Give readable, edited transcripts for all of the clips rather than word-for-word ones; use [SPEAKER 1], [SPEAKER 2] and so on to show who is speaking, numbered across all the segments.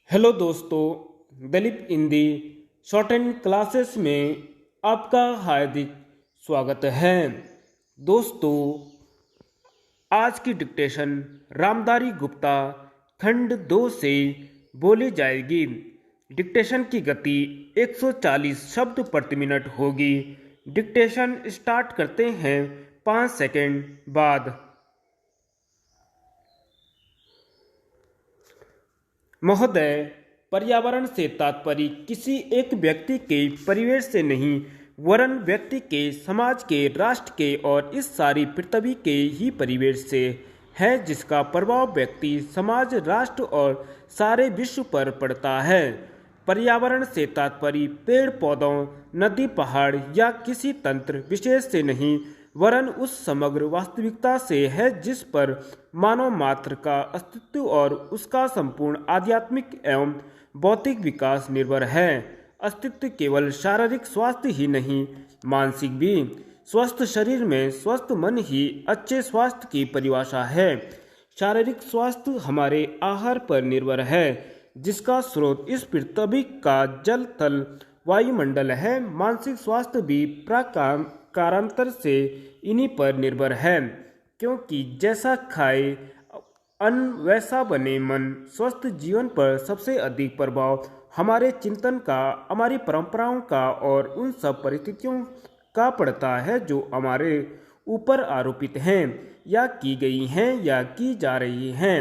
[SPEAKER 1] Hello दोस्तों, Dalip Hindi short and classes में आपका हार्दिक स्वागत है। दोस्तों, आज की डिक्टेशन रामधारी गुप्ता खंड 2 से बोली जाएगी। डिक्टेशन की गति 140 शब्द प्रति मिनट होगी। डिक्टेशन स्टार्ट करते हैं 5 सेकंड बाद। महोदय, पर्यावरण से तात्पर्य किसी एक व्यक्ति के परिवेश से नहीं, वरन व्यक्ति के, समाज के, राष्ट्र के और इस सारी पृथ्वी के ही परिवेश से है, जिसका प्रभाव व्यक्ति, समाज, राष्ट्र और सारे विश्व पर पड़ता है। पर्यावरण से तात्पर्य पेड़ पौधों, नदी, पहाड़ या किसी तंत्र विशेष से नहीं, वरन उस समग्र वास्तविकता से है जिस पर मानव मात्र का अस्तित्व और उसका संपूर्ण आध्यात्मिक एवं भौतिक विकास निर्भर है। अस्तित्व केवल शारीरिक स्वास्थ्य ही नहीं, मानसिक भी। स्वस्थ शरीर में स्वस्थ मन ही अच्छे स्वास्थ्य की परिभाषा है। शारीरिक स्वास्थ्य हमारे आहार पर निर्भर है, जिसका स्रोत इस पृथ्वी का जल, थल, वायुमंडल है। मानसिक स्वास्थ्य भी कारांतर से इन्हीं पर निर्भर है, क्योंकि जैसा खाए अन्न वैसा बने मन। स्वस्थ जीवन पर सबसे अधिक प्रभाव हमारे चिंतन का, हमारी परंपराओं का और उन सब परिस्थितियों का पड़ता है जो हमारे ऊपर आरोपित हैं या की गई हैं या की जा रही हैं।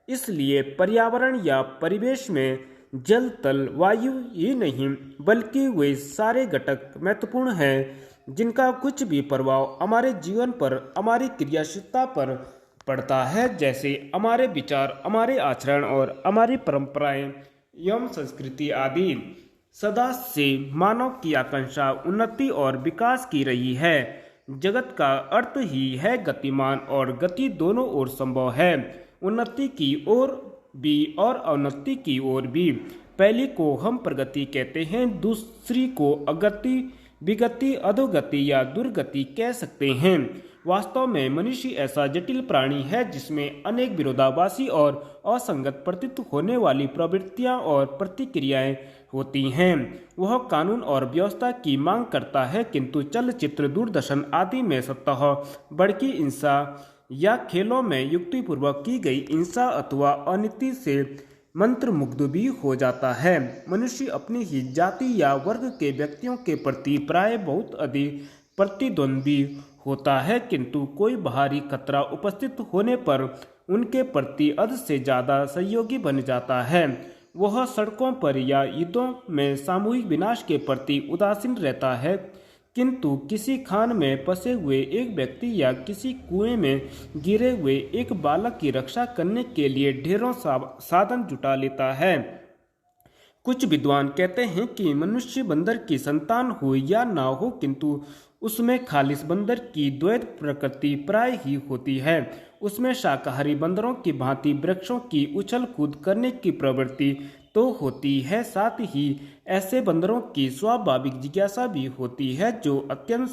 [SPEAKER 1] इसलिए पर्यावरण या परिवेश में जल, तल, वायु ही नहीं बल्कि वे सारे घटक महत्वपूर्ण हैं जिनका कुछ भी प्रभाव हमारे जीवन पर, हमारी क्रियाशीलता पर पड़ता है, जैसे हमारे विचार, हमारे आचरण और हमारी परंपराएं एवं संस्कृति आदि। सदा से मानव की आकांक्षा उन्नति और विकास की रही है। जगत का अर्थ ही है गतिमान, और गति दोनों ओर संभव है, उन्नति की ओर भी और अवनति की ओर भी। पहली को हम प्रगति कहते हैं, दूसरी को अगति, विगति, अधोगति या दुर्गति कह सकते हैं। वास्तव में मनुष्य ऐसा जटिल प्राणी है जिसमें अनेक विरोधाभासी और असंगत प्रतीत होने वाली प्रवृत्तियां और प्रतिक्रियाएं होती हैं। वह कानून और व्यवस्था की मांग करता है, किंतु चलचित्र, दूरदर्शन आदि में स्वतः बड़की हिंसा या खेलों में युक्तिपूर्वक की गई हिंसा अथवा अनीति से मंत्रमुग्ध भी हो जाता है। मनुष्य अपनी ही जाति या वर्ग के व्यक्तियों के प्रति प्राय बहुत अधिक प्रतिद्वंद्वी होता है, किंतु कोई बाहरी खतरा उपस्थित होने पर उनके प्रति हद से ज़्यादा सहयोगी बन जाता है। वह सड़कों पर या युद्धों में सामूहिक विनाश के प्रति उदासीन रहता है, किंतु किसी खान में फंसे हुए एक व्यक्ति या किसी कुएं में गिरे हुए एक बालक की रक्षा करने के लिए ढेरों साधन जुटा लेता है। कुछ विद्वान कहते हैं कि मनुष्य बंदर की संतान हो या ना हो, किंतु उसमें खालिस बंदर की द्वैत प्रकृति प्राय ही होती है। उसमें शाकाहारी बंदरों की भांति वृक्षों की उछल कूद करने की प्रवृत्ति तो होती है, साथ ही ऐसे बंदरों की स्वाभाविक जिज्ञासा भी होती है जो अत्यंत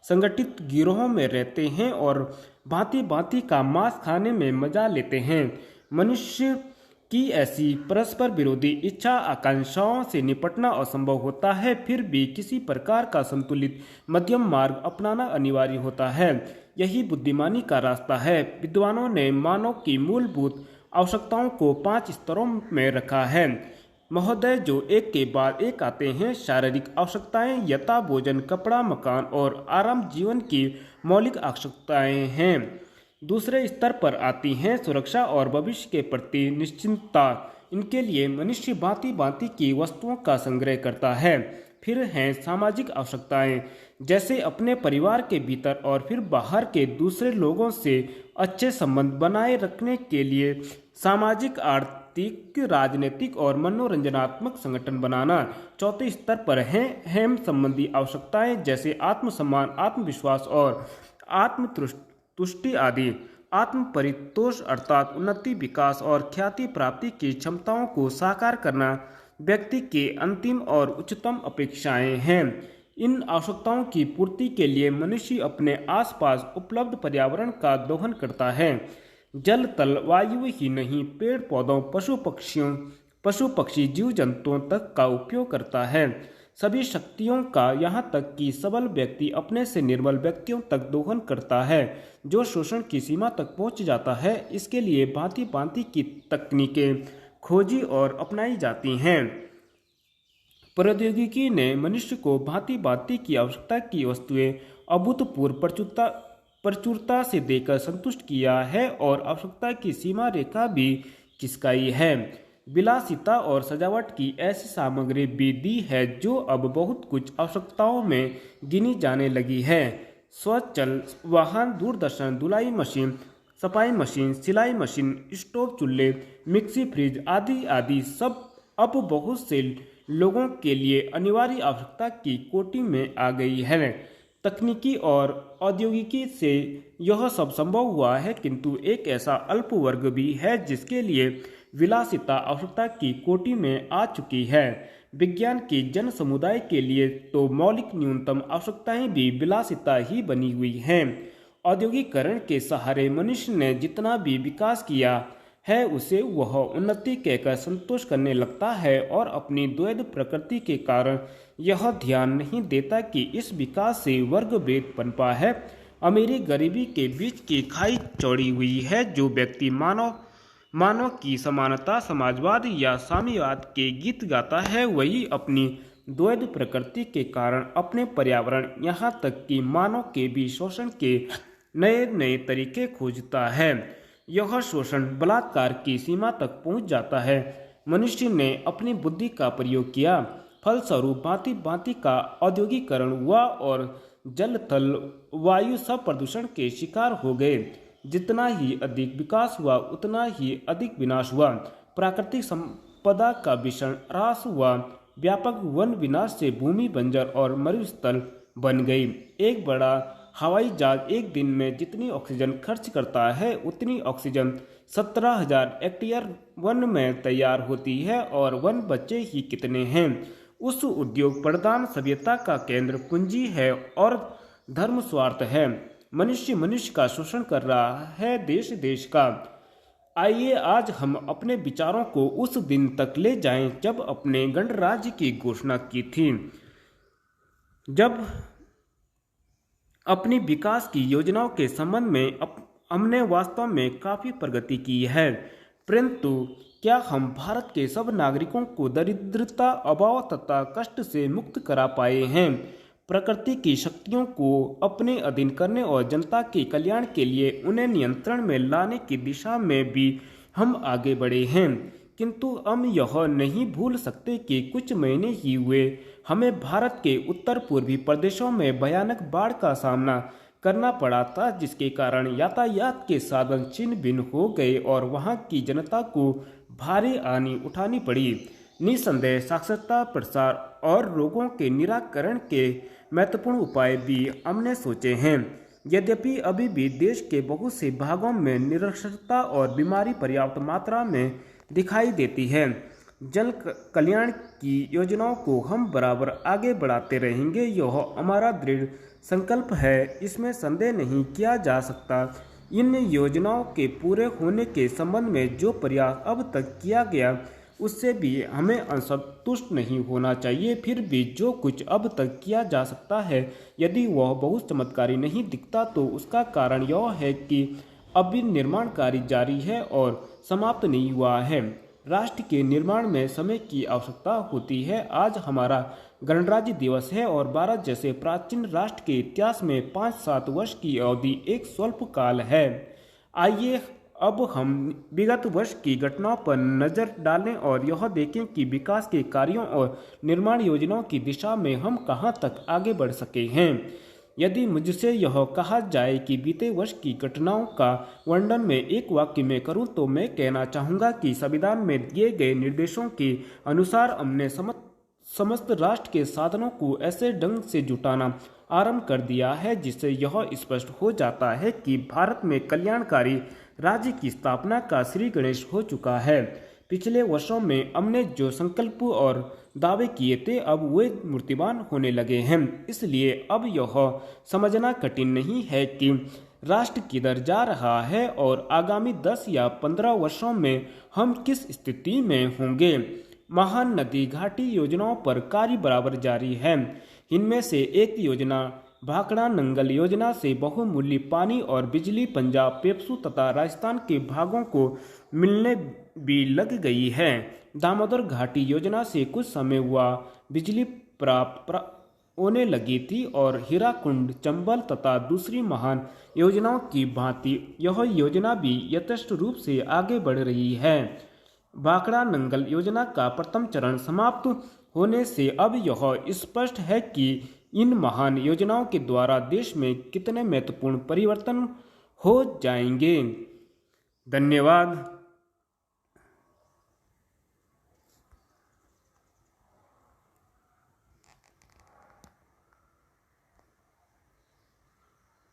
[SPEAKER 1] संगठित गिरोहों में रहते हैं और भांति भांति का मांस खाने में मजा लेते हैं। मनुष्य की ऐसी परस्पर विरोधी इच्छा आकांक्षाओं से निपटना असंभव होता है, फिर भी किसी प्रकार का संतुलित मध्यम मार्ग अपनाना अनिवार्य होता है। यही बुद्धिमानी का रास्ता है। विद्वानों ने मानव की मूलभूत आवश्यकताओं को 5 स्तरों में रखा है, महोदय, जो एक के बाद एक आते हैं। शारीरिक आवश्यकताएं यथा भोजन, कपड़ा, मकान और आराम जीवन की मौलिक आवश्यकताएं हैं। दूसरे स्तर पर आती हैं सुरक्षा और भविष्य के प्रति निश्चिंतता। इनके लिए मनुष्य भांति भांति की वस्तुओं का संग्रह करता है। फिर हैं सामाजिक आवश्यकताएं, जैसे अपने परिवार के भीतर और फिर बाहर के दूसरे लोगों से अच्छे संबंध बनाए रखने के लिए सामाजिक, आर्थिक, राजनीतिक और मनोरंजनात्मक संगठन बनाना। चौथे स्तर पर हैं हेम संबंधी आवश्यकताएं, जैसे आत्मसम्मान, आत्मविश्वास और आत्मतुष्टि आदि। आत्म परितोष अर्थात उन्नति, विकास और ख्याति प्राप्ति की क्षमताओं को साकार करना व्यक्ति के अंतिम और उच्चतम अपेक्षाएं हैं। इन आवश्यकताओं की पूर्ति के लिए मनुष्य अपने आसपास उपलब्ध पर्यावरण का दोहन करता है। जल, तल, वायु ही नहीं, पेड़ पौधों, पशु पक्षियों पशु पक्षी जीव जंतुओं तक का उपयोग करता है। सभी शक्तियों का यहाँ तक कि सबल व्यक्ति अपने से निर्बल व्यक्तियों तक दोहन करता है, जो शोषण की सीमा तक पहुँच जाता है। इसके लिए भांति भांति की तकनीकें खोजी और अपनाई जाती हैं। प्रौद्योगिकी ने मनुष्य को भांति भांति की आवश्यकता की वस्तुएं अभूतपूर्व प्रचुरता से देकर संतुष्ट किया है और आवश्यकता की सीमा रेखा भी खिसकाई है। विलासिता और सजावट की ऐसी सामग्री भी दी है जो अब बहुत कुछ आवश्यकताओं में गिनी जाने लगी है। स्वचल वाहन, दूरदर्शन, धुलाई मशीन, सफाई मशीन, सिलाई मशीन, स्टोव, चूल्हे, मिक्सी, फ्रिज आदि आदि सब अब बहुत से लोगों के लिए अनिवार्य आवश्यकता की कोटि में आ गई है। तकनीकी और औद्योगिकी से यह सब संभव हुआ है, किंतु एक ऐसा अल्प वर्ग भी है जिसके लिए विलासिता आवश्यकता की कोटि में आ चुकी है। विज्ञान की जन समुदाय के लिए तो मौलिक न्यूनतम आवश्यकताएं भी विलासिता ही बनी हुई हैं। औद्योगिकरण के सहारे मनुष्य ने जितना भी विकास किया है उसे वह उन्नति कहकर संतोष करने लगता है और अपनी द्वैध प्रकृति के कारण यह ध्यान नहीं देता कि इस विकास से वर्ग भेद पनपा है। अमीरी गरीबी के बीच की खाई चौड़ी हुई है। जो व्यक्ति मानव की समानता, समाजवाद या साम्यवाद के गीत गाता है, वही अपनी द्वैध प्रकृति के कारण अपने पर्यावरण यहाँ तक कि मानव के भी शोषण के नए नए तरीके खोजता है। यह शोषण बलात्कार की सीमा तक पहुँच जाता है। मनुष्य ने अपनी बुद्धि का प्रयोग किया, फलस्वरूप भांति भांति का औद्योगिकरण हुआ और जल, थल, वायु सब प्रदूषण के शिकार हो गए। जितना ही अधिक विकास हुआ उतना ही अधिक विनाश हुआ। प्राकृतिक संपदा का भीषण ह्रास हुआ। व्यापक वन विनाश से भूमि बंजर और मरुस्थल बन गई। एक बड़ा हवाई जहाज एक दिन में जितनी ऑक्सीजन खर्च करता है उतनी ऑक्सीजन 17,000 हेक्टेयर वन में तैयार होती है, और वन बचे ही कितने हैं। उस उद्योग प्रधान सभ्यता का केंद्र पूंजी है और धर्म स्वार्थ है। मनुष्य का शोषण कर रहा है, देश देश का। आइए आज हम अपने विचारों को उस दिन तक ले जाएं जब अपने गणराज्य की घोषणा की थी, जब अपनी विकास की योजनाओं के संबंध में हमने वास्तव में काफ़ी प्रगति की है। परंतु क्या हम भारत के सब नागरिकों को दरिद्रता, अभाव तथा कष्ट से मुक्त करा पाए हैं? प्रकृति की शक्तियों को अपने अधीन करने और जनता के कल्याण के लिए उन्हें नियंत्रण में लाने की दिशा में भी हम आगे बढ़े हैं, किंतु हम यह नहीं भूल सकते कि कुछ महीने ही हुए हमें भारत के उत्तर पूर्वी प्रदेशों में भयानक बाढ़ का सामना करना पड़ा था, जिसके कारण यातायात के साधन छिन्न भिन्न हो गए और वहां की जनता को भारी हानि उठानी पड़ी। निसंदेह साक्षरता, प्रसार और रोगों के निराकरण के महत्वपूर्ण उपाय भी हमने सोचे हैं। यद्यपि अभी भी देश के बहुत से भागों में निरक्षरता और बीमारी पर्याप्त मात्रा में दिखाई देती है। जन कल्याण की योजनाओं को हम बराबर आगे बढ़ाते रहेंगे, यह हमारा दृढ़ संकल्प है, इसमें संदेह नहीं किया जा सकता। इन योजनाओं के पूरे होने के संबंध में जो प्रयास अब तक किया गया उससे भी हमें असंतुष्ट नहीं होना चाहिए। फिर भी जो कुछ अब तक किया जा सकता है, यदि वह बहुत चमत्कारी नहीं दिखता तो उसका कारण यह है कि अभी निर्माण कार्य जारी है और समाप्त नहीं हुआ है। राष्ट्र के निर्माण में समय की आवश्यकता होती है। आज हमारा गणराज्य दिवस है और भारत जैसे प्राचीन राष्ट्र के इतिहास में 5-7 वर्ष की अवधि एक स्वल्प काल है। आइए अब हम विगत वर्ष की घटनाओं पर नजर डालें और यह देखें कि विकास के कार्यों और निर्माण योजनाओं की दिशा में हम कहां तक आगे बढ़ सके हैं। यदि मुझसे यह कहा जाए कि बीते वर्ष की घटनाओं का वर्णन मैं एक वाक्य में करूं तो मैं कहना चाहूँगा कि संविधान में दिए गए निर्देशों के अनुसार हमने समस्त राष्ट्र के साधनों को ऐसे ढंग से जुटाना आरंभ कर दिया है जिससे यह स्पष्ट हो जाता है कि भारत में कल्याणकारी राज्य की स्थापना का श्री गणेश हो चुका है। पिछले वर्षों में हमने जो संकल्प और दावे किए थे अब वे मूर्तिमान होने लगे हैं। इसलिए अब यह समझना कठिन नहीं है कि राष्ट्र किधर जा रहा है और आगामी 10 या 15 वर्षों में हम किस स्थिति में होंगे। महान नदी घाटी योजनाओं पर कार्य बराबर जारी है। इनमें से एक योजना भाखड़ा नंगल योजना से बहुमूल्य पानी और बिजली पंजाब, पेप्सू तथा राजस्थान के भागों को मिलने भी लग गई है। दामोदर घाटी योजना से कुछ समय हुआ बिजली प्राप्त होने लगी थी और हीराकुंड, चंबल तथा दूसरी महान योजनाओं की भांति यह योजना भी यथेष्ट रूप से आगे बढ़ रही है। भाखड़ा नंगल योजना का प्रथम चरण समाप्त होने से अब यह स्पष्ट है कि इन महान योजनाओं के द्वारा देश में कितने महत्वपूर्ण परिवर्तन हो जाएंगे। धन्यवाद।